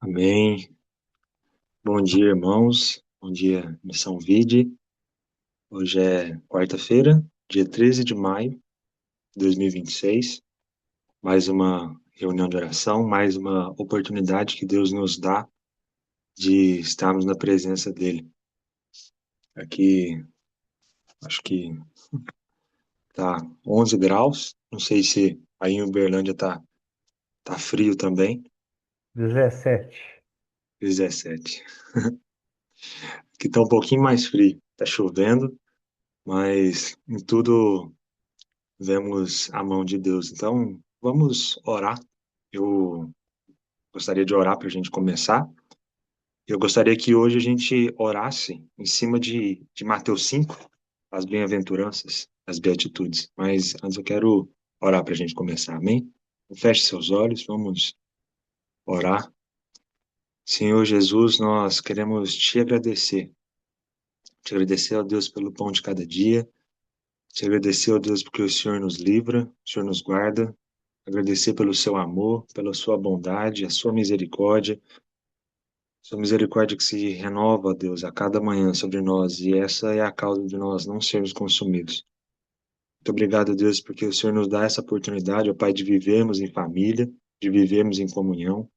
Amém. Bom dia, irmãos. Bom dia, Missão Vide. Hoje é quarta-feira, dia 13 de maio de 2026. Mais uma reunião de oração, mais uma oportunidade que Deus nos dá de estarmos na presença dEle. Aqui, acho que tá 11 graus. Não sei se aí em Uberlândia tá frio também. 17. 17. Aqui tá um pouquinho mais frio. Tá chovendo, mas em tudo vemos a mão de Deus. Então, vamos orar. Eu gostaria de orar para a gente começar. Eu gostaria que hoje a gente orasse em cima de Mateus 5, as bem-aventuranças, as beatitudes. Mas antes eu quero orar para a gente começar, amém? Feche seus olhos, vamos orar. Senhor Jesus, nós queremos te agradecer. Te agradecer, ó Deus, pelo pão de cada dia. Te agradecer, ó Deus, porque o Senhor nos livra, o Senhor nos guarda. Agradecer pelo seu amor, pela sua bondade, a sua misericórdia que se renova, ó Deus, a cada manhã sobre nós, e essa é a causa de nós não sermos consumidos. Muito obrigado, Deus, porque o Senhor nos dá essa oportunidade, ó Pai, de vivermos em família, de vivermos em comunhão,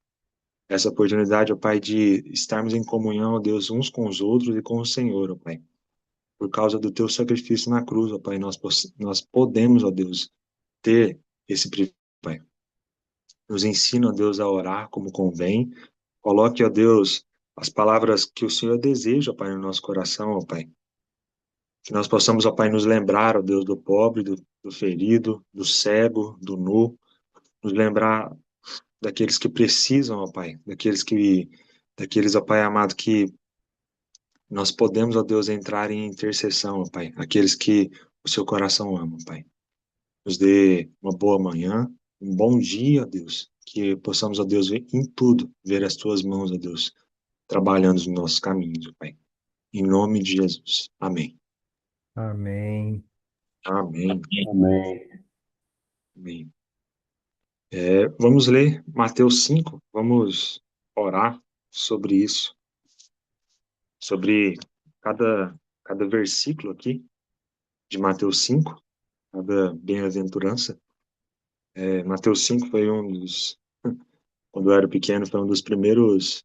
essa oportunidade, ó Pai, de estarmos em comunhão, ó Deus, uns com os outros e com o Senhor, ó Pai. Por causa do teu sacrifício na cruz, ó Pai, nós podemos, ó Deus, ter esse privilégio, Pai. Nos ensina, ó Deus, a orar como convém. Coloque, ó Deus, as palavras que o Senhor deseja, ó Pai, no nosso coração, ó Pai. Que nós possamos, ó Pai, nos lembrar, ó Deus, do pobre, do ferido, do cego, do nu. Nos lembrar daqueles que precisam, ó Pai. Daqueles, ó Pai amado, que nós podemos, ó Deus, entrar em intercessão, ó Pai. Aqueles que o seu coração ama, ó Pai. Nos dê uma boa manhã, um bom dia, ó Deus. Que possamos, ó Deus, ver em tudo, ver as tuas mãos, ó Deus, trabalhando nos nossos caminhos, ó Pai. Em nome de Jesus. Amém. Amém. Amém. Amém. Amém. Vamos ler Mateus 5. Vamos orar sobre isso, sobre cada versículo aqui de Mateus 5, cada bem-aventurança. Mateus 5 foi quando eu era pequeno, foi um dos primeiros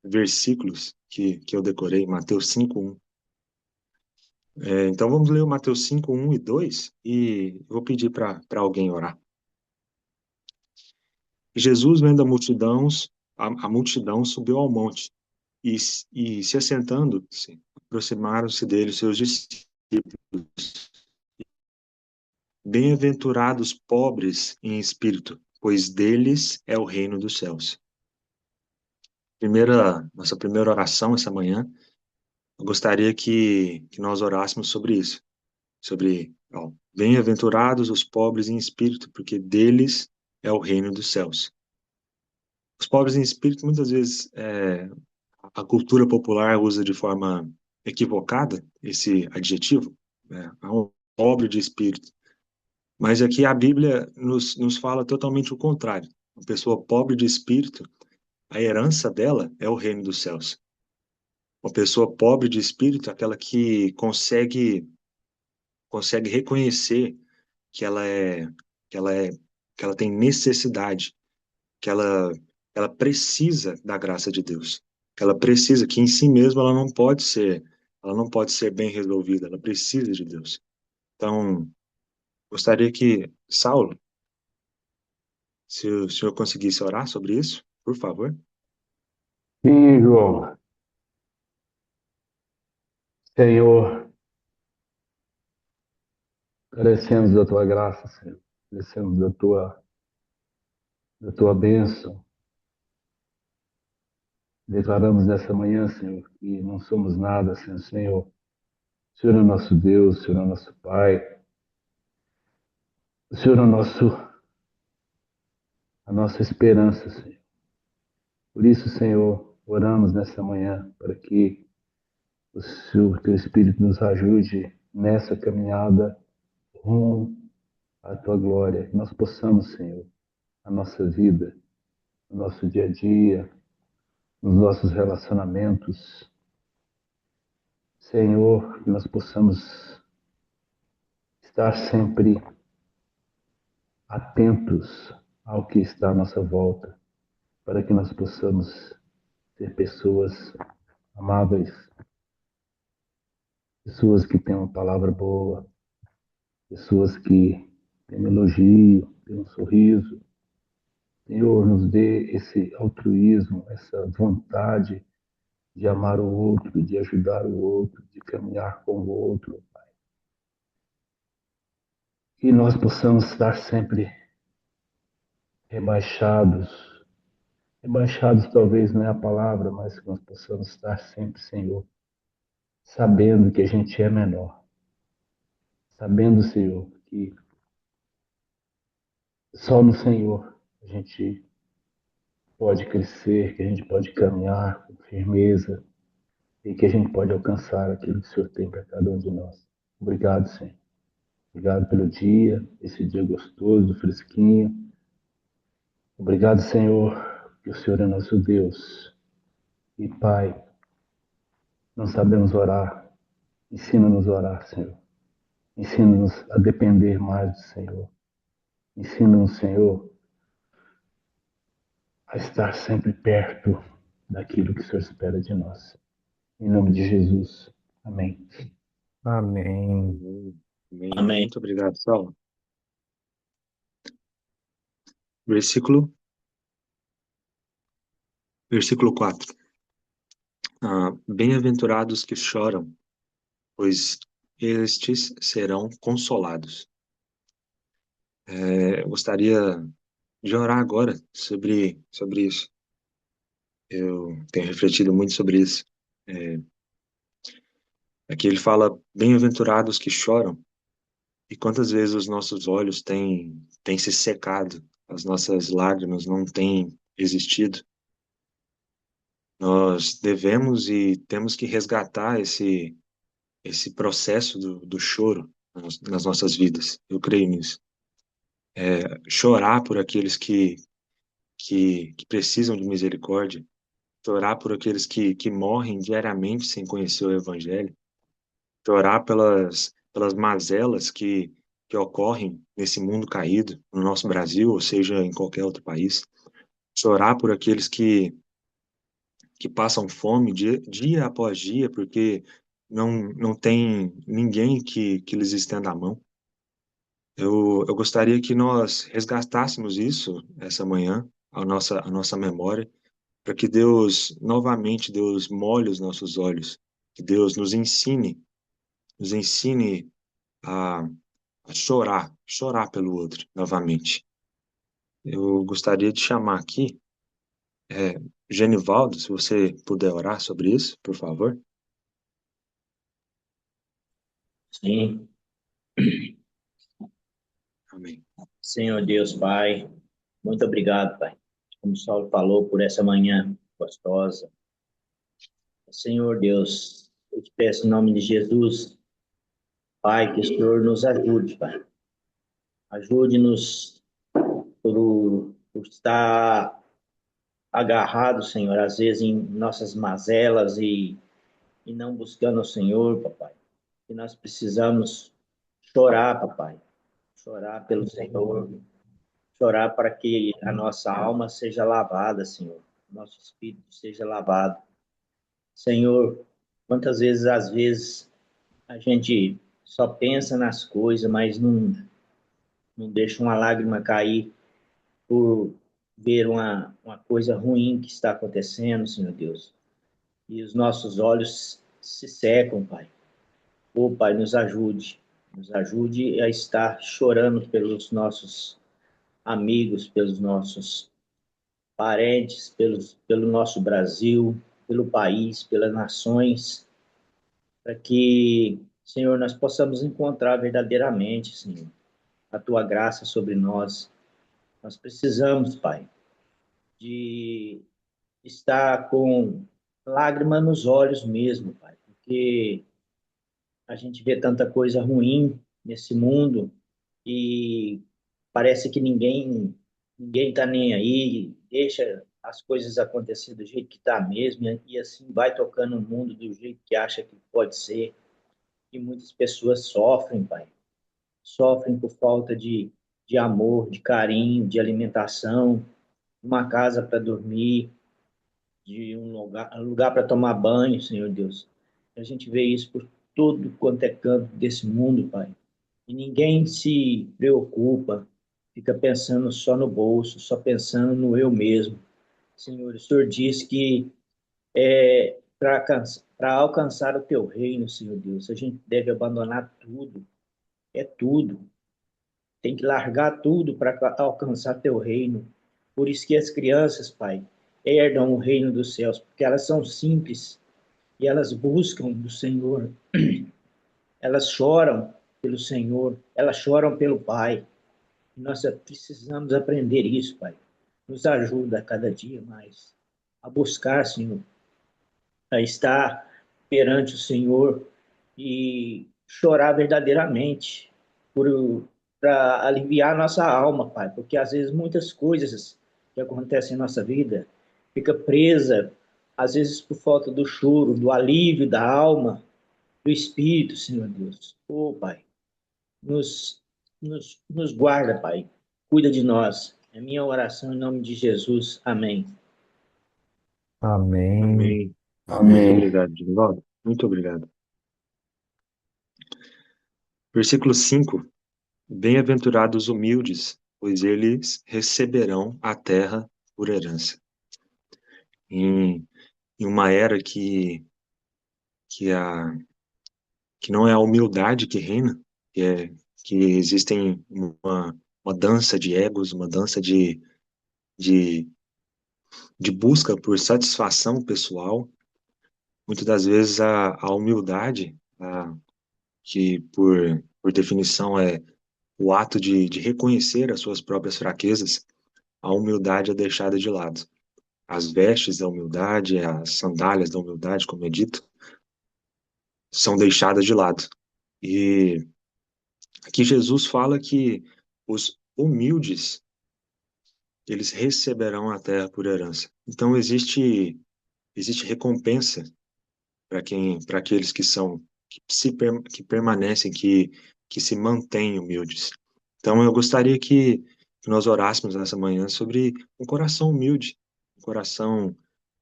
versículos que eu decorei, Mateus 5:1. Então vamos ler o Mateus 5:1 e 2 e eu vou pedir para alguém orar. Jesus, vendo a multidão, subiu ao monte e se assentando-se, aproximaram-se dele os seus discípulos. Bem-aventurados pobres em espírito, pois deles é o reino dos céus. Nossa primeira oração essa manhã, eu gostaria que nós orássemos sobre isso, sobre, ó, bem-aventurados os pobres em espírito, porque deles é o reino dos céus. Os pobres em espírito, muitas vezes, a cultura popular usa de forma equivocada esse adjetivo, né? Um pobre de espírito. Mas aqui a Bíblia nos fala totalmente o contrário. Uma pessoa pobre de espírito, a herança dela é o reino dos céus. Uma pessoa pobre de espírito é aquela que consegue reconhecer que que ela é, que ela tem necessidade, que ela precisa da graça de Deus, que ela precisa, que em si mesma ela não pode ser bem resolvida, ela precisa de Deus. Então, gostaria que Saulo, se o senhor conseguisse orar sobre isso, por favor. Sim, João. Senhor, carecemos da tua graça, Senhor. Carecemos da tua bênção. Declaramos nessa manhã, Senhor, que não somos nada sem o Senhor. O Senhor é nosso Deus, o Senhor é nosso Pai. O Senhor é a nossa esperança, Senhor. Por isso, Senhor, oramos nessa manhã para que o Senhor, teu Espírito nos ajude nessa caminhada rumo à tua glória. Que nós possamos, Senhor, a nossa vida, o nosso dia a dia, nos nossos relacionamentos. Senhor, que nós possamos estar sempre atentos ao que está à nossa volta, para que nós possamos ser pessoas amáveis, pessoas que têm uma palavra boa, pessoas que têm um elogio, têm um sorriso. Senhor, nos dê esse altruísmo, essa vontade de amar o outro, de ajudar o outro, de caminhar com o outro. Que nós possamos estar sempre rebaixados. Rebaixados talvez não é a palavra, mas que nós possamos estar sempre, Senhor, sabendo que a gente é menor. Sabendo, Senhor, que só no Senhor a gente pode crescer, que a gente pode caminhar com firmeza e que a gente pode alcançar aquilo que o Senhor tem para cada um de nós. Obrigado, Senhor. Obrigado pelo dia, esse dia gostoso, fresquinho. Obrigado, Senhor, que o Senhor é nosso Deus. E Pai, não sabemos orar. Ensina-nos a orar, Senhor. Ensina-nos a depender mais do Senhor. Ensina-nos, Senhor, a estar sempre perto daquilo que o Senhor espera de nós. Em nome de Jesus. Amém. Amém. Amém. Amém. Amém. Muito obrigado, Saulo. Versículo 4. Bem-aventurados que choram, pois estes serão consolados. Eu gostaria de orar agora sobre isso. Eu tenho refletido muito sobre isso. É, Aqui ele fala, bem-aventurados que choram, e quantas vezes os nossos olhos têm se secado, as nossas lágrimas não têm existido. Nós devemos e temos que resgatar esse processo do choro nas nossas vidas. Eu creio nisso. Chorar por aqueles que precisam de misericórdia, chorar por aqueles que morrem diariamente sem conhecer o Evangelho, chorar pelas mazelas que ocorrem nesse mundo caído, no nosso Brasil, ou seja, em qualquer outro país, chorar por aqueles que passam fome dia após dia, porque não tem ninguém que lhes estenda a mão. Eu gostaria que nós resgatássemos isso essa manhã, a nossa memória, para que Deus, novamente, Deus molhe os nossos olhos, que Deus nos ensine a, a chorar pelo outro, novamente. Eu gostaria de chamar aqui, é, Genivaldo, se você puder orar sobre isso, por favor. Sim, Amém. Senhor Deus, Pai, muito obrigado, Pai. Como o Saulo falou, por essa manhã gostosa. Senhor Deus, eu te peço em nome de Jesus, Pai, que o Senhor nos ajude, Pai. Ajude-nos por estar agarrado, Senhor, às vezes em nossas mazelas e não buscando o Senhor, papai. Que nós precisamos chorar, papai. Chorar pelo Senhor, chorar para que a nossa alma seja lavada, Senhor. Nosso espírito seja lavado. Senhor, quantas vezes, às vezes, a gente só pensa nas coisas, mas não deixa uma lágrima cair por ver uma coisa ruim que está acontecendo, Senhor Deus. E os nossos olhos se secam, Pai. Ô, Pai, nos ajude a estar chorando pelos nossos amigos, pelos nossos parentes, pelo nosso Brasil, pelo país, pelas nações, para que, Senhor, nós possamos encontrar verdadeiramente, Senhor, a Tua graça sobre nós. Nós precisamos, Pai, de estar com lágrima nos olhos mesmo, Pai, porque a gente vê tanta coisa ruim nesse mundo e parece que ninguém está nem aí, deixa as coisas acontecer do jeito que está mesmo, e assim vai tocando o mundo do jeito que acha que pode ser. E muitas pessoas sofrem, Pai. Sofrem por falta de amor, de carinho, de alimentação, uma casa para dormir, de um lugar para tomar banho, Senhor Deus. A gente vê isso por todo quanto é canto desse mundo, Pai. E ninguém se preocupa, fica pensando só no bolso, só pensando no eu mesmo. Senhor, o Senhor diz que para alcançar o teu reino, Senhor Deus, a gente deve abandonar tudo, é tudo. Tem que largar tudo para alcançar teu reino. Por isso que as crianças, Pai, herdam o reino dos céus, porque elas são simples e elas buscam do Senhor. Elas choram pelo Senhor, elas choram pelo Pai. E nós precisamos aprender isso, Pai. Nos ajuda a cada dia mais a buscar, Senhor, a estar perante o Senhor e chorar verdadeiramente para aliviar nossa alma, Pai, porque às vezes muitas coisas que acontecem em nossa vida fica presa, às vezes por falta do choro, do alívio da alma, do espírito, Senhor Deus. Oh, Pai, nos, nos guarda, Pai, cuida de nós. É minha oração em nome de Jesus. Amém. Amém. Amém. Muito Amém. obrigado, Divaldo. Muito obrigado. Versículo 5. Bem-aventurados os humildes, pois eles receberão a terra por herança. Em, em uma era que, a, que não é a humildade que reina, que existem uma dança de egos, uma dança de, de busca por satisfação pessoal. Muitas das vezes a humildade, que por definição é o ato de reconhecer as suas próprias fraquezas, a humildade é deixada de lado. As vestes da humildade, as sandálias da humildade, como é dito, são deixadas de lado. E aqui Jesus fala que os humildes, eles receberão a terra por herança. Então existe recompensa para aqueles que permanecem, que se mantêm humildes. Então eu gostaria que nós orássemos nessa manhã sobre um coração humilde, um coração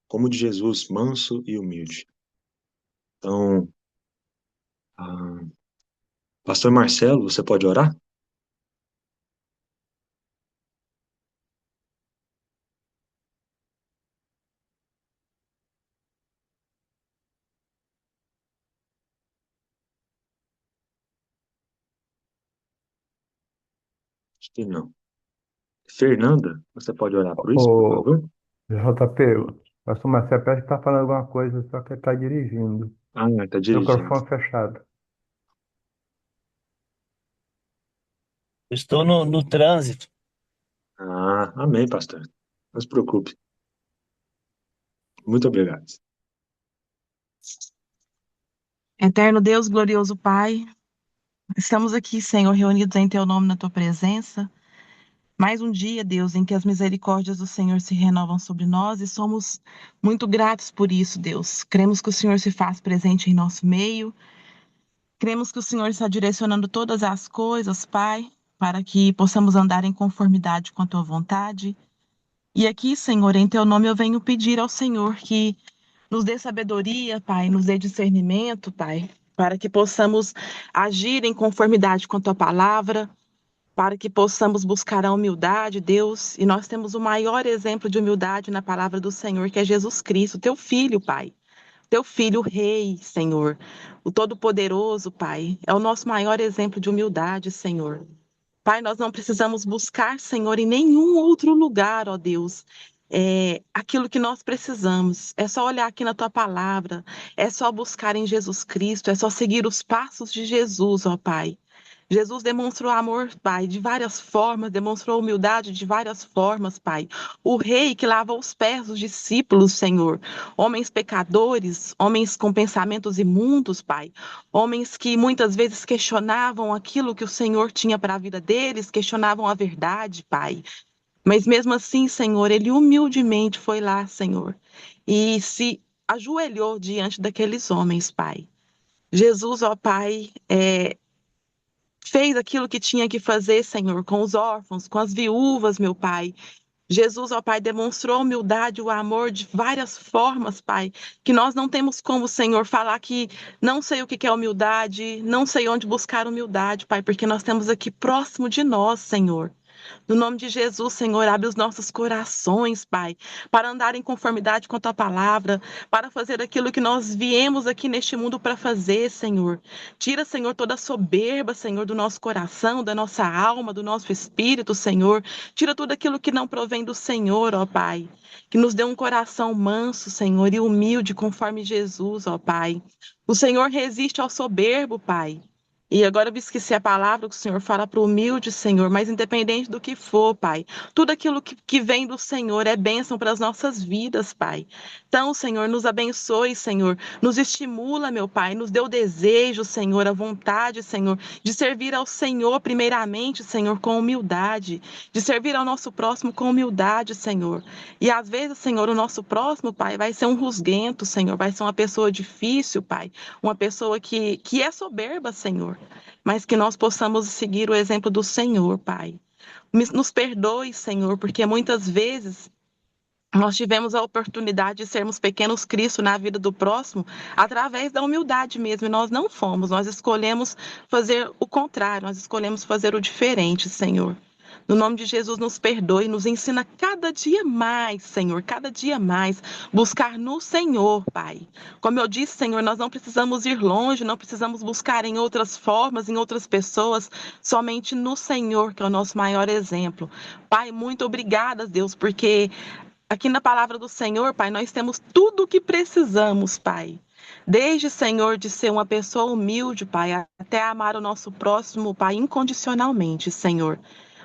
como o de Jesus, manso e humilde. Então, ah, Pastor Marcelo, você pode orar? Acho que não. Fernanda, você pode orar por isso, por Ô, favor? JP, o pastor Marcelo parece que está falando alguma coisa, só que ele está dirigindo. Ah, está dirigindo. Microfone fechado. Eu estou no trânsito. Ah, amém, pastor. Não se preocupe. Muito obrigado. Eterno Deus, glorioso Pai, estamos aqui, Senhor, reunidos em Teu nome, na Tua presença. Mais um dia, Deus, em que as misericórdias do Senhor se renovam sobre nós e somos muito gratos por isso, Deus. Cremos que o Senhor se faz presente em nosso meio. Cremos que o Senhor está direcionando todas as coisas, Pai, para que possamos andar em conformidade com a Tua vontade. E aqui, Senhor, em Teu nome eu venho pedir ao Senhor que nos dê sabedoria, Pai, nos dê discernimento, Pai, para que possamos agir em conformidade com a Tua palavra, para que possamos buscar a humildade, Deus. E nós temos o maior exemplo de humildade na palavra do Senhor, que é Jesus Cristo, Teu Filho, Pai. Teu Filho, o Rei, Senhor, o Todo-Poderoso, Pai, é o nosso maior exemplo de humildade, Senhor. Pai, nós não precisamos buscar, Senhor, em nenhum outro lugar, ó Deus, aquilo que nós precisamos. É só olhar aqui na tua palavra, é só buscar em Jesus Cristo, é só seguir os passos de Jesus, ó Pai. Jesus demonstrou amor, Pai, de várias formas, demonstrou humildade de várias formas, Pai. O rei que lavou os pés dos discípulos, Senhor. Homens pecadores, homens com pensamentos imundos, Pai. Homens que muitas vezes questionavam aquilo que o Senhor tinha para a vida deles, questionavam a verdade, Pai. Mas mesmo assim, Senhor, ele humildemente foi lá, Senhor, e se ajoelhou diante daqueles homens, Pai. Jesus, ó Pai, fez aquilo que tinha que fazer, Senhor, com os órfãos, com as viúvas, meu Pai. Jesus, ó Pai, demonstrou a humildade, o amor de várias formas, Pai, que nós não temos como, Senhor, falar que não sei o que é humildade, não sei onde buscar humildade, Pai, porque nós temos aqui próximo de nós, Senhor. No nome de Jesus, Senhor, abre os nossos corações, Pai, para andar em conformidade com a tua palavra, para fazer aquilo que nós viemos aqui neste mundo para fazer, Senhor. Tira, Senhor, toda a soberba, Senhor, do nosso coração, da nossa alma, do nosso espírito, Senhor. Tira tudo aquilo que não provém do Senhor, ó Pai. Que nos dê um coração manso, Senhor, e humilde, conforme Jesus, ó Pai. O Senhor resiste ao soberbo, Pai. E agora eu esqueci a palavra que o Senhor fala para o humilde, Senhor, mas independente do que for, Pai, tudo aquilo que vem do Senhor é bênção para as nossas vidas, Pai. Então, Senhor, nos abençoe, Senhor, nos estimula, meu Pai, nos dê o desejo, Senhor, a vontade, Senhor, de servir ao Senhor primeiramente, Senhor, com humildade, de servir ao nosso próximo com humildade, Senhor. E às vezes, Senhor, o nosso próximo, Pai, vai ser um rusguento, Senhor, vai ser uma pessoa difícil, Pai, uma pessoa que é soberba, Senhor, mas que nós possamos seguir o exemplo do Senhor, Pai. Nos perdoe, Senhor, porque muitas vezes nós tivemos a oportunidade de sermos pequenos Cristo na vida do próximo através da humildade mesmo, e nós não fomos, nós escolhemos fazer o contrário, nós escolhemos fazer o diferente, Senhor. No nome de Jesus, nos perdoe, nos ensina cada dia mais, Senhor, cada dia mais, buscar no Senhor, Pai. Como eu disse, Senhor, nós não precisamos ir longe, não precisamos buscar em outras formas, em outras pessoas, somente no Senhor, que é o nosso maior exemplo. Pai, muito obrigada, Deus, porque aqui na palavra do Senhor, Pai, nós temos tudo o que precisamos, Pai. Desde, Senhor, de ser uma pessoa humilde, Pai, até amar o nosso próximo, Pai, incondicionalmente, Senhor.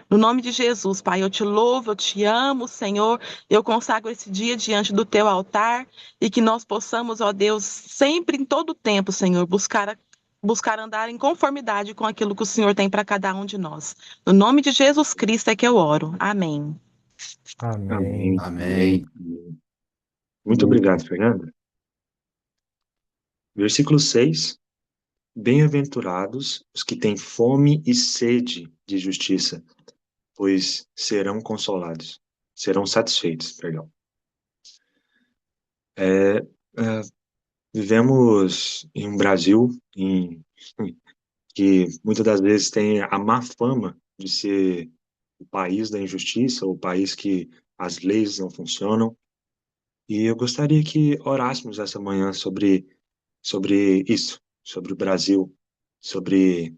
No nome de Jesus, Pai, eu te louvo, eu te amo, Senhor. Eu consagro esse dia diante do teu altar e que nós possamos, ó Deus, sempre, em todo tempo, Senhor, buscar andar em conformidade com aquilo que o Senhor tem para cada um de nós. No nome de Jesus Cristo é que eu oro. Amém. Amém. Amém. Amém. Amém. Amém. Muito obrigado, Fernanda. Versículo 6. Bem-aventurados os que têm fome e sede de justiça, pois serão consolados, serão satisfeitos, perdão. É, é, vivemos em um Brasil que muitas das vezes tem a má fama de ser o país da injustiça, o país que as leis não funcionam. E eu gostaria que orássemos essa manhã sobre isso, sobre o Brasil, sobre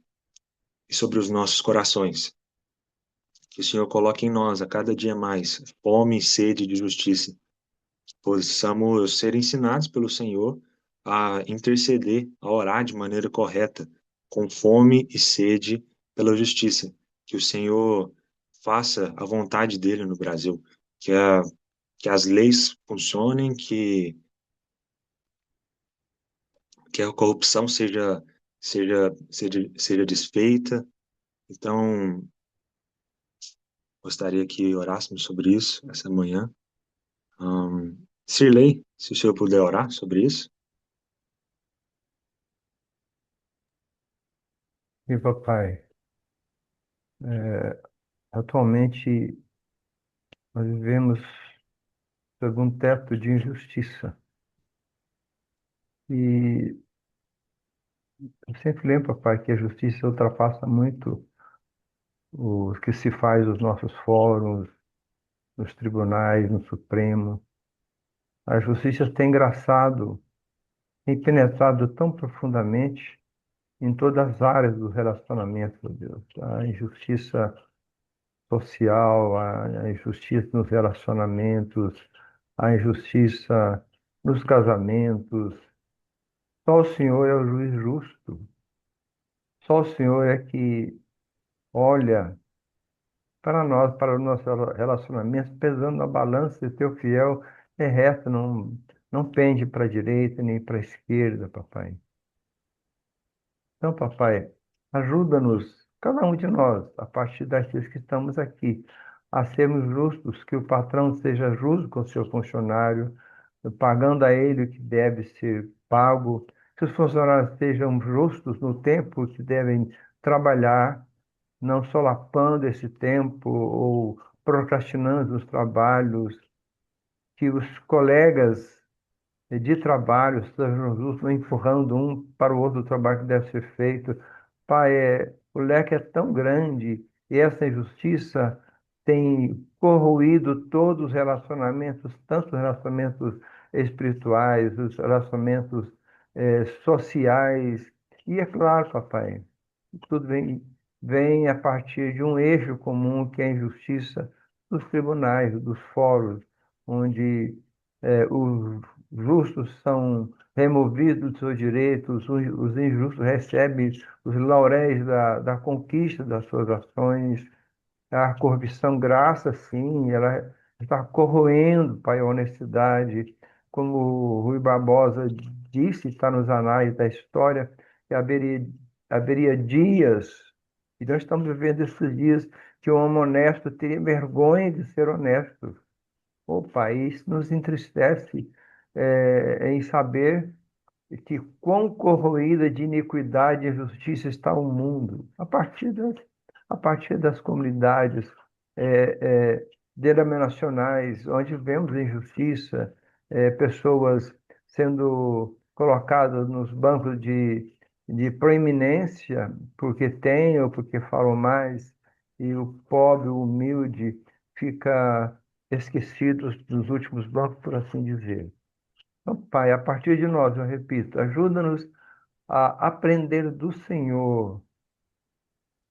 os nossos corações. Que o Senhor coloque em nós a cada dia mais fome e sede de justiça. Possamos ser ensinados pelo Senhor a interceder, a orar de maneira correta, com fome e sede pela justiça. Que o Senhor faça a vontade dele no Brasil, que, que as leis funcionem, que a corrupção seja desfeita. Então, gostaria que orássemos sobre isso essa manhã. Sirlei, se o senhor puder orar sobre isso. E papai, atualmente nós vivemos sob um teto de injustiça. E eu sempre lembro, papai, que a justiça ultrapassa muito o que se faz nos nossos fóruns, nos tribunais, no Supremo. A justiça tem engraçado, tem penetrado tão profundamente em todas as áreas do relacionamento, meu Deus. A injustiça social, a injustiça nos relacionamentos, a injustiça nos casamentos. Só o Senhor é o juiz justo. Só o Senhor é que olha para nós, para o nosso relacionamento, pesando na balança, e teu fiel é reto, não pende para a direita nem para a esquerda, papai. Então, papai, ajuda-nos, cada um de nós, a partir das dias que estamos aqui, a sermos justos, que o patrão seja justo com o seu funcionário, pagando a ele o que deve ser pago, que os funcionários sejam justos no tempo que devem trabalhar, não solapando esse tempo ou procrastinando os trabalhos, que os colegas de trabalho sejam justos, empurrando um para o outro trabalho que deve ser feito. Pai, o leque é tão grande e essa injustiça tem corroído todos os relacionamentos, tanto os relacionamentos espirituais, os relacionamentos sociais. E é claro, papai, tudo vem a partir de um eixo comum que é a injustiça dos tribunais, dos fóruns, onde os justos são removidos dos seus direitos, os injustos recebem os lauréis da conquista das suas ações. A corrupção, graça, sim, ela está corroendo, pai, a honestidade. Como o Rui Barbosa disse, está nos anais da história, que haveria dias, e nós estamos vivendo esses dias, que o homem honesto teria vergonha de ser honesto. O país nos entristece em saber que quão corroída de iniquidade e injustiça está o mundo, a partir das comunidades é, denominacionais, onde vemos injustiça, pessoas sendo colocadas nos bancos de proeminência porque têm ou porque falam mais, e o pobre, o humilde, fica esquecido dos últimos bancos, por assim dizer. Então, Pai, a partir de nós, eu repito, ajuda-nos a aprender do Senhor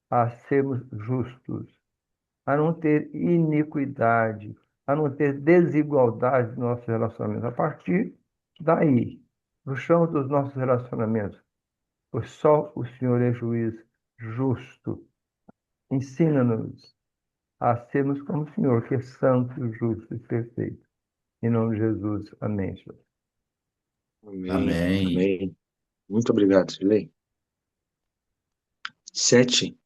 a sermos justos, a não ter iniquidade, a não ter desigualdade nos nossos relacionamentos. A partir daí, no chão dos nossos relacionamentos, pois só o Senhor é juiz justo. Ensina-nos a sermos como o Senhor, que é santo, justo e perfeito. Em nome de Jesus. Amém, Senhor. Amém. Amém. Amém. Muito obrigado, Silei. 7.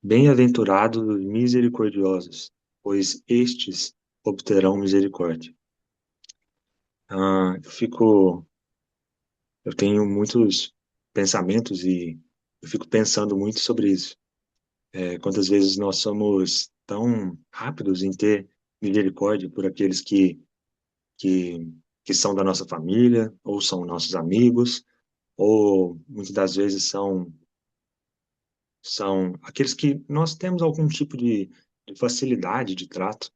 Bem-aventurados os misericordiosos, pois estes obterão misericórdia. Ah, eu tenho muitos pensamentos e eu fico pensando muito sobre isso. Quantas vezes nós somos tão rápidos em ter misericórdia por aqueles que, que são da nossa família, ou são nossos amigos, ou muitas das vezes são aqueles que nós temos algum tipo de facilidade de trato,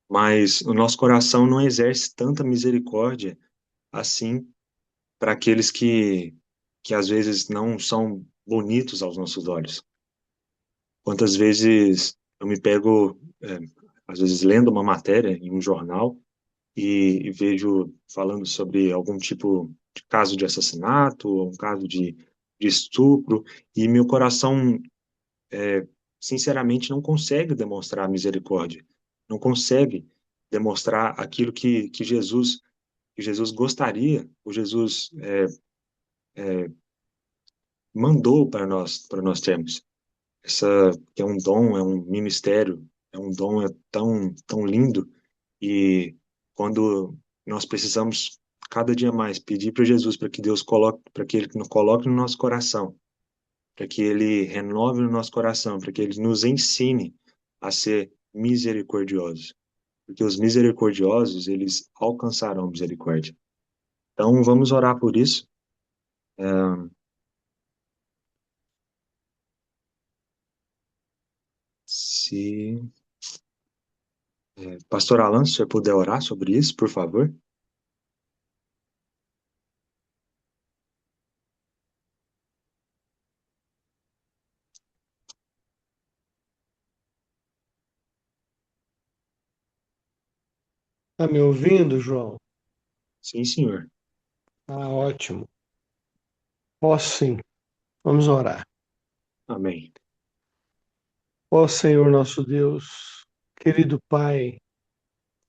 mas o nosso coração não exerce tanta misericórdia assim para aqueles que às vezes não são bonitos aos nossos olhos. Quantas vezes eu me pego, às vezes, lendo uma matéria em um jornal e vejo falando sobre algum tipo de caso de assassinato, ou um caso de estupro, e meu coração, sinceramente, não consegue demonstrar misericórdia, não consegue demonstrar aquilo que Jesus gostaria, o Jesus mandou para nós termos. Essa que é um dom, é um ministério, é um dom tão tão lindo, e quando nós precisamos cada dia mais pedir para Jesus para que Deus coloque, para que ele nos coloque no nosso coração, para que ele renove no nosso coração, para que ele nos ensine a ser misericordiosos, porque os misericordiosos, eles alcançarão misericórdia. Então vamos orar por isso. Se Pastor Alan, se você puder orar sobre isso, por favor. Tá me ouvindo, João? Sim, senhor. Ah, ótimo. Posso sim. Vamos orar. Amém. Ó Senhor nosso Deus, querido Pai,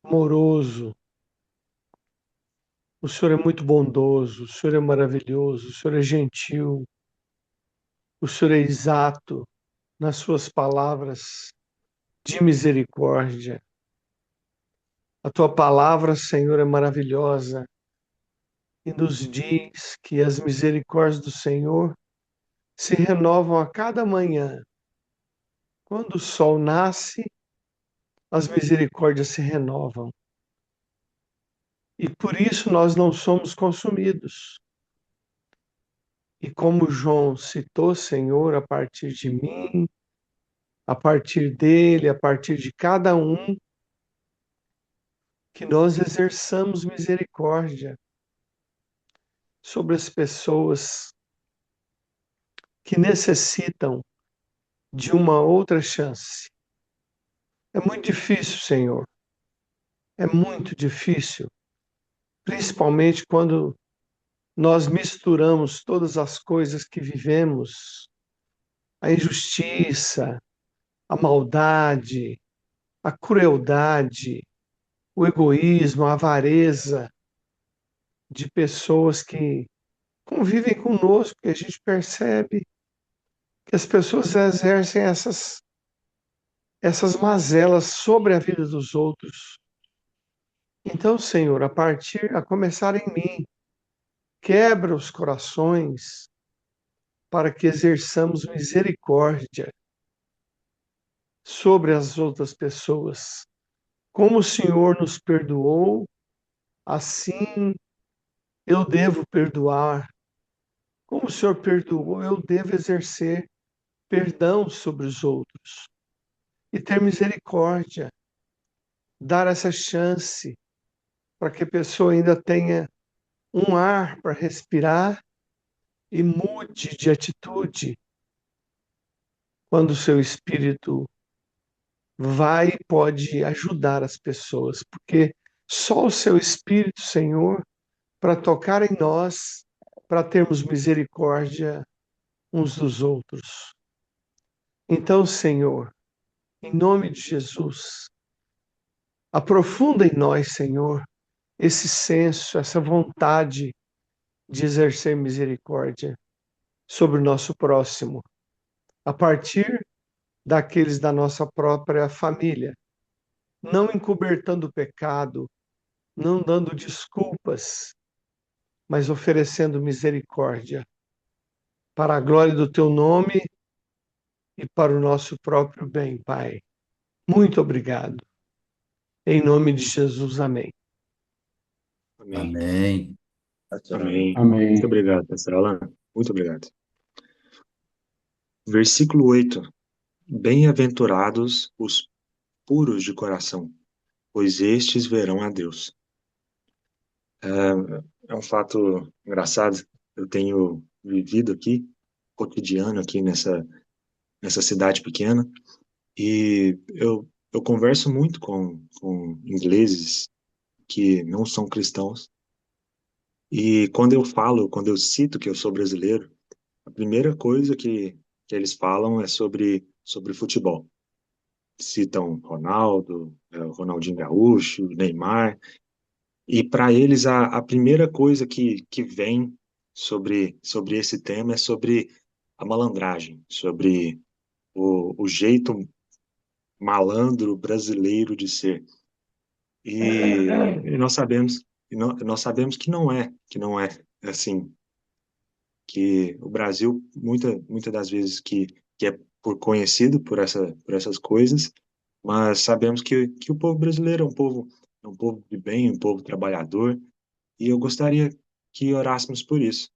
amoroso, o Senhor é muito bondoso, o Senhor é maravilhoso, o Senhor é gentil, o Senhor é exato nas suas palavras, de misericórdia. A tua palavra, Senhor, é maravilhosa e nos diz que as misericórdias do Senhor se renovam a cada manhã. Quando o sol nasce, as misericórdias se renovam. E por isso nós não somos consumidos. E como João citou, Senhor, a partir de mim, a partir dele, a partir de cada um, que nós exerçamos misericórdia sobre as pessoas que necessitam de uma outra chance. É muito difícil, Senhor. É muito difícil, principalmente quando nós misturamos todas as coisas que vivemos, a injustiça, a maldade, a crueldade, o egoísmo, a avareza de pessoas que convivem conosco, que a gente percebe que as pessoas exercem essas mazelas sobre a vida dos outros. Então, Senhor, a começar em mim, quebra os corações para que exerçamos misericórdia sobre as outras pessoas. Como o Senhor nos perdoou, assim eu devo perdoar. Como o Senhor perdoou, eu devo exercer perdão sobre os outros e ter misericórdia, dar essa chance para que a pessoa ainda tenha um ar para respirar e mude de atitude quando o seu espírito vai e pode ajudar as pessoas, porque só o seu Espírito, Senhor, para tocar em nós, para termos misericórdia uns dos outros. Então, Senhor, em nome de Jesus, aprofunda em nós, Senhor, esse senso, essa vontade de exercer misericórdia sobre o nosso próximo, a partir daqueles da nossa própria família, não encobertando o pecado, não dando desculpas, mas oferecendo misericórdia para a glória do teu nome e para o nosso próprio bem, Pai. Muito obrigado. Em nome de Jesus, amém. Amém. Amém. Amém. Amém. Muito obrigado, pastor Alan. Muito obrigado. Versículo 8. Bem-aventurados os puros de coração, pois estes verão a Deus. É um fato engraçado. Eu tenho vivido aqui, cotidiano aqui nessa cidade pequena, e eu converso muito com ingleses que não são cristãos, e quando eu cito que eu sou brasileiro, a primeira coisa que eles falam é sobre futebol. Citam Ronaldo, Ronaldinho Gaúcho, Neymar, e para eles a primeira coisa que vem sobre esse tema é sobre a malandragem, sobre o jeito malandro brasileiro de ser. E nós sabemos que não é assim, que o Brasil, muita das vezes que é conhecido por essas coisas, mas sabemos que o povo brasileiro é um povo de bem, um povo trabalhador, e eu gostaria que orássemos por isso,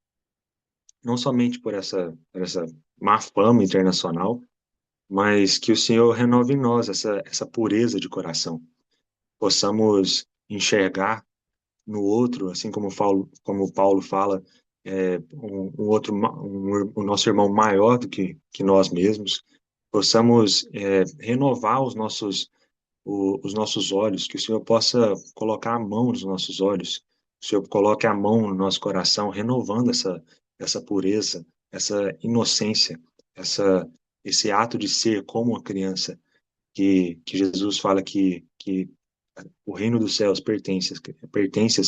não somente por essa má fama internacional, mas que o Senhor renove em nós essa pureza de coração, possamos enxergar no outro, assim como Paulo fala, o nosso irmão maior do que nós mesmos, possamos renovar os nossos olhos, que o Senhor possa colocar a mão nos nossos olhos, que o Senhor coloque a mão no nosso coração, renovando essa pureza, essa inocência, esse ato de ser como uma criança, que Jesus fala que o reino dos céus pertence às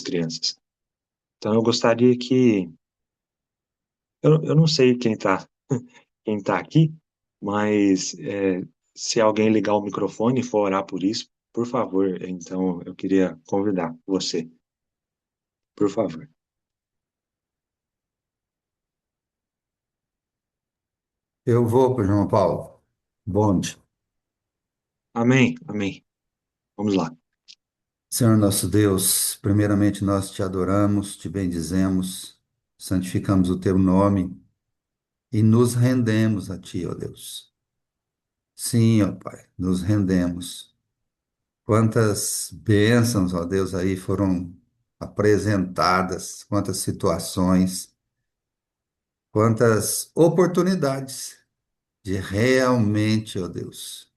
crianças. Então eu gostaria que, eu não sei quem tá aqui, mas se alguém ligar o microfone e for orar por isso, por favor. Então, eu queria convidar você, por favor. Eu vou para João Paulo. Bonde. Amém, amém. Vamos lá. Senhor nosso Deus, primeiramente nós te adoramos, te bendizemos, santificamos o teu nome e nos rendemos a ti, ó Deus. Sim, ó Pai, nos rendemos. Quantas bênçãos, ó Deus, aí foram apresentadas, quantas situações, quantas oportunidades de realmente, ó Deus,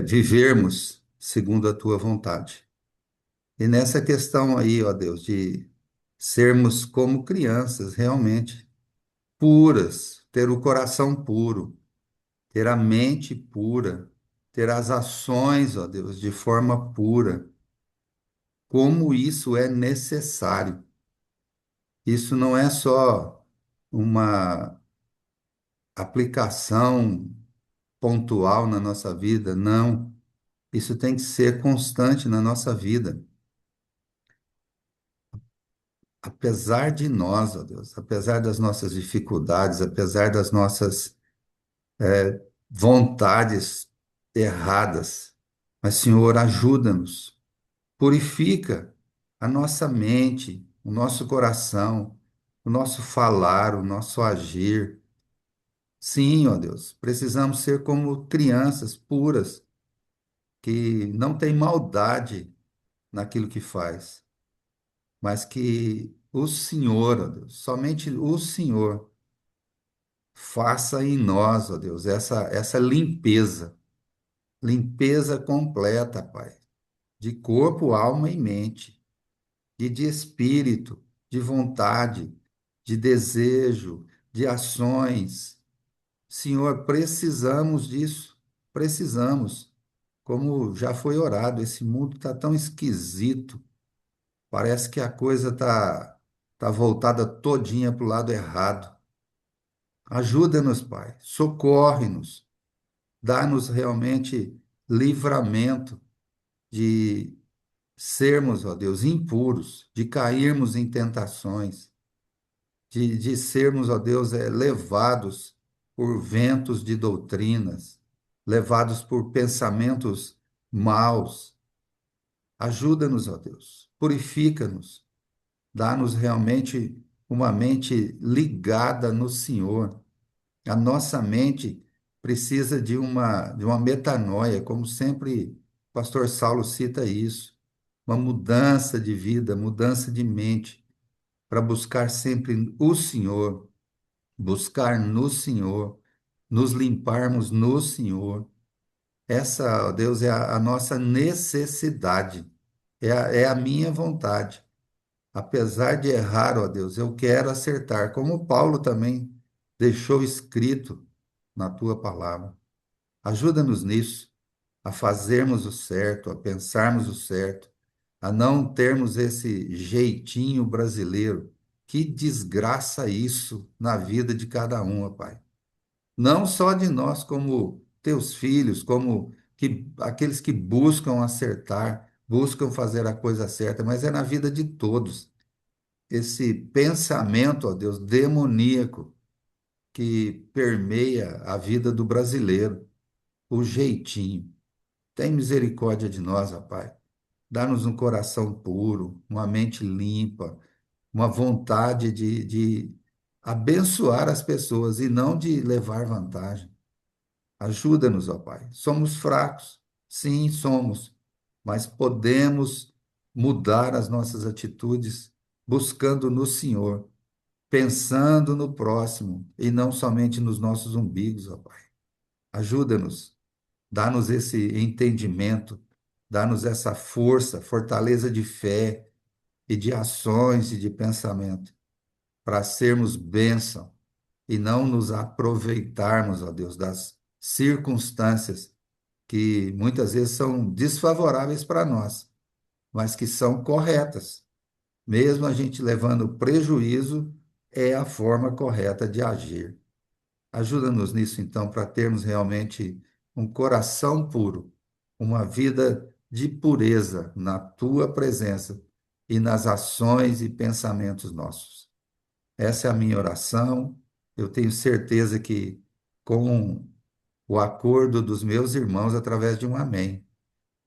vivermos segundo a tua vontade. E nessa questão aí, ó Deus, de sermos como crianças realmente puras, ter o coração puro, ter a mente pura, ter as ações, ó Deus, de forma pura. Como isso é necessário. Isso não é só uma aplicação pontual na nossa vida, não. Isso tem que ser constante na nossa vida. Apesar de nós, ó Deus, apesar das nossas dificuldades, apesar das nossas vontades erradas, mas, Senhor, ajuda-nos, purifica a nossa mente, o nosso coração, o nosso falar, o nosso agir. Sim, ó Deus, precisamos ser como crianças puras, que não têm maldade naquilo que faz, mas que o Senhor, ó Deus, somente o Senhor faça em nós, ó Deus, essa limpeza, limpeza completa, Pai, de corpo, alma e mente, e de espírito, de vontade, de desejo, de ações. Senhor, precisamos disso, precisamos. Como já foi orado, esse mundo está tão esquisito, parece que a coisa tá voltada todinha para o lado errado. Ajuda-nos, Pai, socorre-nos, dá-nos realmente livramento de sermos, ó Deus, impuros, de cairmos em tentações, de sermos, ó Deus, levados por ventos de doutrinas, levados por pensamentos maus. Ajuda-nos, ó Deus, purifica-nos, dá-nos realmente uma mente ligada no Senhor. A nossa mente precisa de uma metanoia, como sempre o pastor Saulo cita isso, uma mudança de vida, mudança de mente, para buscar sempre o Senhor, buscar no Senhor, nos limparmos no Senhor. Essa, ó Deus, é a nossa necessidade, é a minha vontade. Apesar de errar, ó Deus, eu quero acertar, como Paulo também deixou escrito na tua palavra. Ajuda-nos nisso, a fazermos o certo, a pensarmos o certo, a não termos esse jeitinho brasileiro. Que desgraça isso na vida de cada um, ó Pai. Não só de nós, como teus filhos, como aqueles que buscam acertar, buscam fazer a coisa certa, mas é na vida de todos. Esse pensamento, ó Deus, demoníaco que permeia a vida do brasileiro, o jeitinho. Tem misericórdia de nós, ó Pai. Dá-nos um coração puro, uma mente limpa, uma vontade de abençoar as pessoas e não de levar vantagem. Ajuda-nos, ó Pai. Somos fracos, sim, somos, mas podemos mudar as nossas atitudes buscando no Senhor, pensando no próximo e não somente nos nossos umbigos, ó Pai. Ajuda-nos, dá-nos esse entendimento, dá-nos essa força, fortaleza de fé e de ações e de pensamento para sermos bênção e não nos aproveitarmos, ó Deus, das circunstâncias que muitas vezes são desfavoráveis para nós, mas que são corretas. Mesmo a gente levando prejuízo, é a forma correta de agir. Ajuda-nos nisso, então, para termos realmente um coração puro, uma vida de pureza na tua presença e nas ações e pensamentos nossos. Essa é a minha oração. Eu tenho certeza que com o acordo dos meus irmãos através de um amém,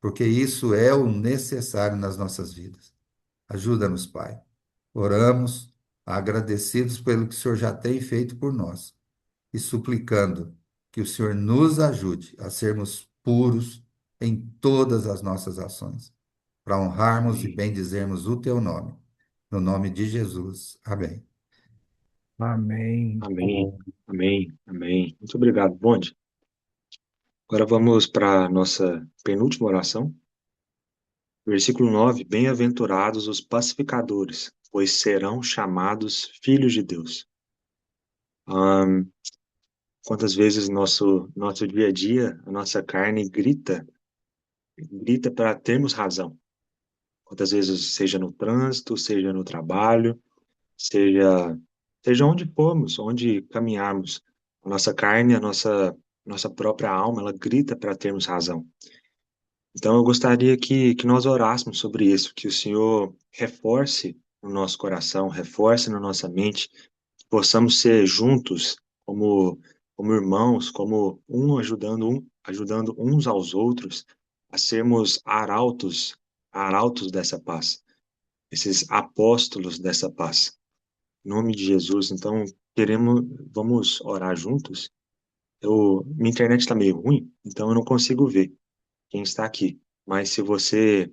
porque isso é o necessário nas nossas vidas. Ajuda-nos, Pai. Oramos, agradecidos pelo que o Senhor já tem feito por nós e suplicando que o Senhor nos ajude a sermos puros em todas as nossas ações, para honrarmos e Amém. bendizermos o teu nome. No nome de Jesus. Amém. Amém. Amém. Amém. Amém. Muito obrigado, Bonde. Agora vamos para a nossa penúltima oração. Versículo 9: Bem-aventurados os pacificadores, pois serão chamados filhos de Deus. Ahn, Quantas vezes nosso dia a dia, a nossa carne grita para termos razão. Quantas vezes, seja no trânsito, seja no trabalho, seja onde formos, onde caminharmos, a nossa carne, a nossa própria alma, ela grita para termos razão. Então, eu gostaria que nós orássemos sobre isso, que o Senhor reforce no nosso coração, reforce na nossa mente, que possamos ser juntos, como irmãos, como ajudando uns aos outros, a sermos arautos dessa paz, esses apóstolos dessa paz. Em nome de Jesus, então, vamos orar juntos. Minha internet está meio ruim, então eu não consigo ver quem está aqui. Mas se você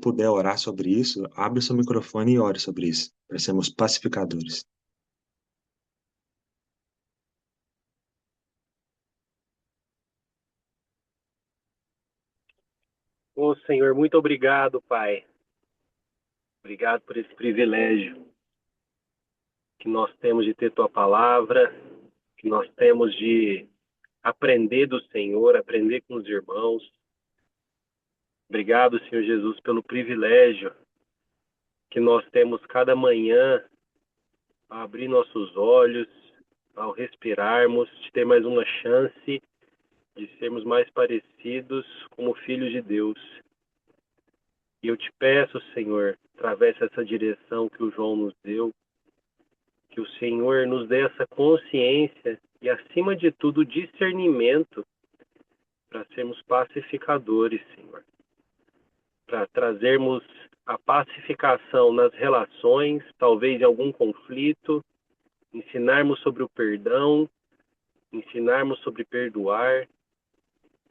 puder orar sobre isso, abre o seu microfone e ore sobre isso, para sermos pacificadores. Ô Senhor, muito obrigado, Pai. Obrigado por esse privilégio que nós temos de ter Tua palavra, que nós temos de aprender do Senhor, aprender com os irmãos. Obrigado, Senhor Jesus, pelo privilégio que nós temos cada manhã a abrir nossos olhos, ao respirarmos, de ter mais uma chance de sermos mais parecidos como filhos de Deus. E eu te peço, Senhor, através dessa direção que o João nos deu, que o Senhor nos dê essa consciência e, acima de tudo, discernimento para sermos pacificadores, Senhor. Para trazermos a pacificação nas relações, talvez em algum conflito, ensinarmos sobre o perdão, ensinarmos sobre perdoar.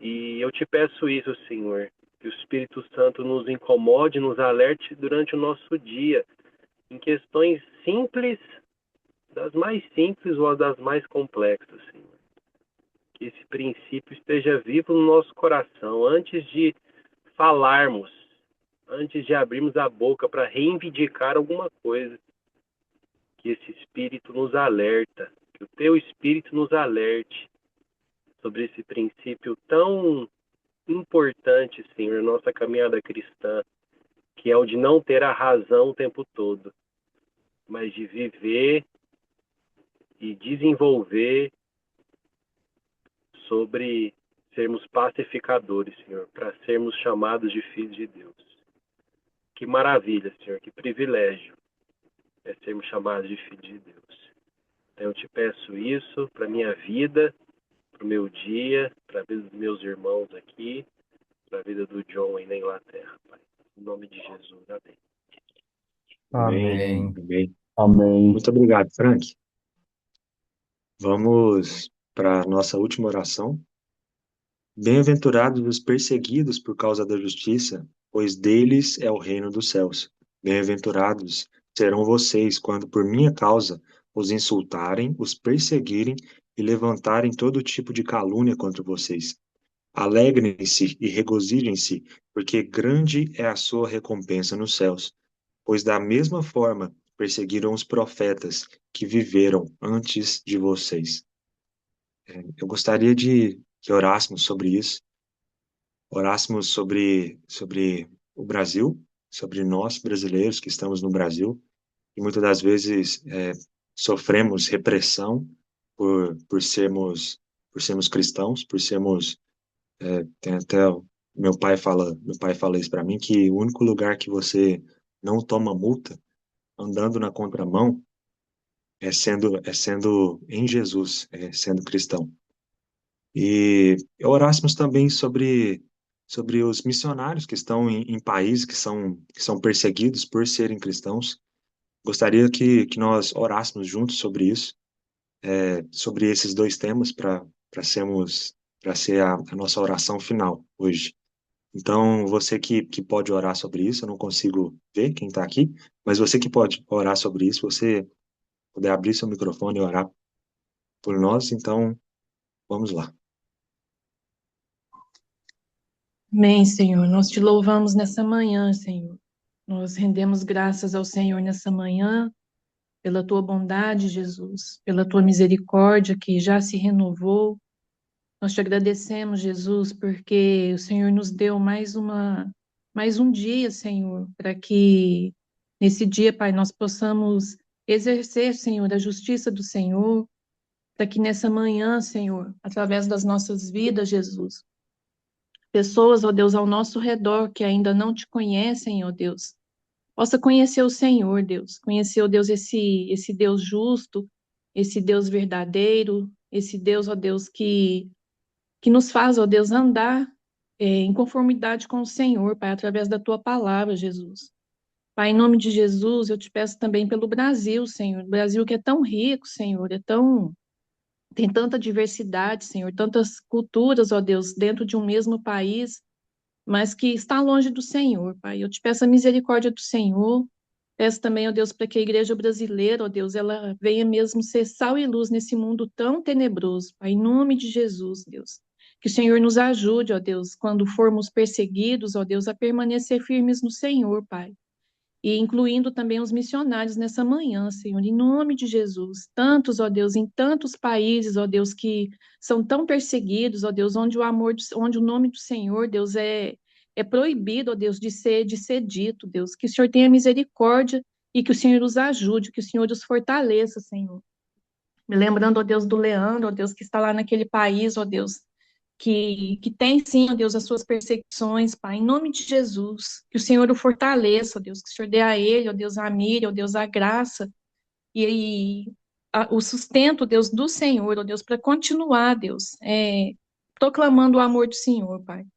E eu te peço isso, Senhor, que o Espírito Santo nos incomode, nos alerte durante o nosso dia, em questões simples, das mais simples ou das mais complexas, Senhor. Que esse princípio esteja vivo no nosso coração, antes de falarmos, antes de abrirmos a boca para reivindicar alguma coisa. Que esse Espírito nos alerta, que o Teu Espírito nos alerte sobre esse princípio tão importante, Senhor, na nossa caminhada cristã, que é o de não ter a razão o tempo todo, mas de viver e desenvolver sobre sermos pacificadores, Senhor, para sermos chamados de filhos de Deus. Que maravilha, Senhor, que privilégio é sermos chamados de filhos de Deus. Então eu te peço isso para a minha vida, para o meu dia, para a vida dos meus irmãos aqui, para a vida do John aí na Inglaterra, Pai. Em nome de Jesus, amém. Amém. Amém. Amém. Amém. Muito obrigado, Frank. Vamos para a nossa última oração. Bem-aventurados os perseguidos por causa da justiça, pois deles é o reino dos céus. Bem-aventurados serão vocês quando por minha causa os insultarem, os perseguirem e levantarem todo tipo de calúnia contra vocês. Alegrem-se e regozijem-se, porque grande é a sua recompensa nos céus. Pois da mesma forma perseguiram os profetas que viveram antes de vocês. Eu gostaria de que orássemos sobre isso, orássemos sobre o Brasil, sobre nós brasileiros que estamos no Brasil, e muitas das vezes sofremos repressão por sermos cristãos, por sermos, tem até, meu pai fala isso para mim, que o único lugar que você não toma multa andando na contramão é sendo em Jesus, é sendo cristão. E orássemos também sobre os missionários que estão em países que são perseguidos por serem cristãos. Gostaria que nós orássemos juntos sobre isso, sobre esses dois temas, para ser a nossa oração final hoje. Então, você que pode orar sobre isso, eu não consigo ver quem está aqui, mas você que pode orar sobre isso, você puder abrir seu microfone e orar por nós, então vamos lá. Amém, Senhor. Nós te louvamos nessa manhã, Senhor. Nós rendemos graças ao Senhor nessa manhã, pela tua bondade, Jesus, pela tua misericórdia que já se renovou. Nós te agradecemos, Jesus, porque o Senhor nos deu mais um dia, Senhor, para que nesse dia, Pai, nós possamos exercer, Senhor, a justiça do Senhor, para que nessa manhã, Senhor, através das nossas vidas, Jesus, pessoas, ó Deus, ao nosso redor que ainda não te conhecem, ó Deus, possa conhecer o Senhor, Deus, conhecer, ó Deus, esse Deus justo, esse Deus verdadeiro, esse Deus, ó Deus, que nos faz, ó Deus, andar em conformidade com o Senhor, Pai, através da tua palavra, Jesus. Pai, em nome de Jesus, eu te peço também pelo Brasil, Senhor, o Brasil que é tão rico, Senhor, tem tanta diversidade, Senhor, tantas culturas, ó Deus, dentro de um mesmo país, mas que está longe do Senhor, Pai. Eu te peço a misericórdia do Senhor. Peço também, ó Deus, para que a igreja brasileira, ó Deus, ela venha mesmo ser sal e luz nesse mundo tão tenebroso, Pai, em nome de Jesus, Deus. Que o Senhor nos ajude, ó Deus, quando formos perseguidos, ó Deus, a permanecer firmes no Senhor, Pai. E incluindo também os missionários nessa manhã, Senhor, em nome de Jesus. Tantos, ó Deus, em tantos países, ó Deus, que são tão perseguidos, ó Deus, onde o nome do Senhor, Deus, é proibido, ó Deus, de ser dito, Deus. Que o Senhor tenha misericórdia e que o Senhor os ajude, que o Senhor os fortaleça, Senhor. Me lembrando, ó Deus, do Leandro, ó Deus, que está lá naquele país, ó Deus, que tem sim, ó Deus, as suas perseguições, Pai, em nome de Jesus, que o Senhor o fortaleça, ó Deus, que o Senhor dê a ele, ó Deus, a Miriam, ó Deus, a graça o sustento, Deus, do Senhor, ó Deus, para continuar, Deus, proclamando o amor do Senhor, Pai.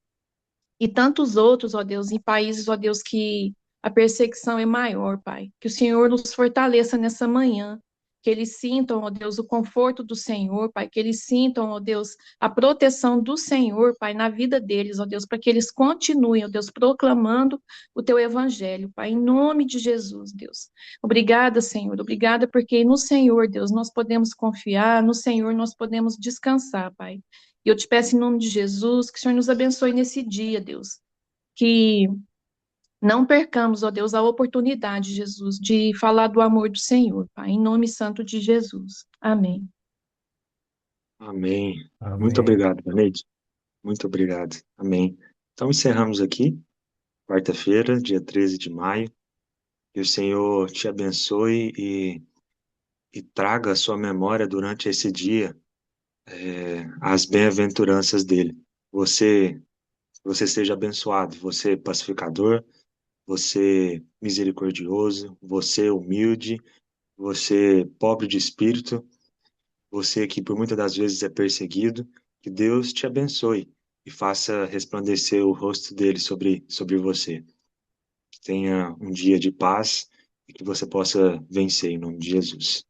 E tantos outros, ó Deus, em países, ó Deus, que a perseguição é maior, Pai. Que o Senhor nos fortaleça nessa manhã, que eles sintam, ó Deus, o conforto do Senhor, Pai, que eles sintam, ó Deus, a proteção do Senhor, Pai, na vida deles, ó Deus, para que eles continuem, ó Deus, proclamando o teu evangelho, Pai, em nome de Jesus, Deus. Obrigada, Senhor, obrigada porque no Senhor, Deus, nós podemos confiar, no Senhor nós podemos descansar, Pai. E eu te peço em nome de Jesus que o Senhor nos abençoe nesse dia, Deus. Que não percamos, ó Deus, a oportunidade, Jesus, de falar do amor do Senhor, Pai, em nome santo de Jesus. Amém. Amém. Muito Amém. obrigado, Vaneide. Muito obrigado. Amém. Então, encerramos aqui, quarta-feira, dia 13 de maio. Que o Senhor te abençoe e traga à sua memória durante esse dia as bem-aventuranças dele. Você seja abençoado, você pacificador, você misericordioso, você humilde, você pobre de espírito, você que por muitas das vezes é perseguido, que Deus te abençoe e faça resplandecer o rosto dele sobre você. Que tenha um dia de paz e que você possa vencer em nome de Jesus.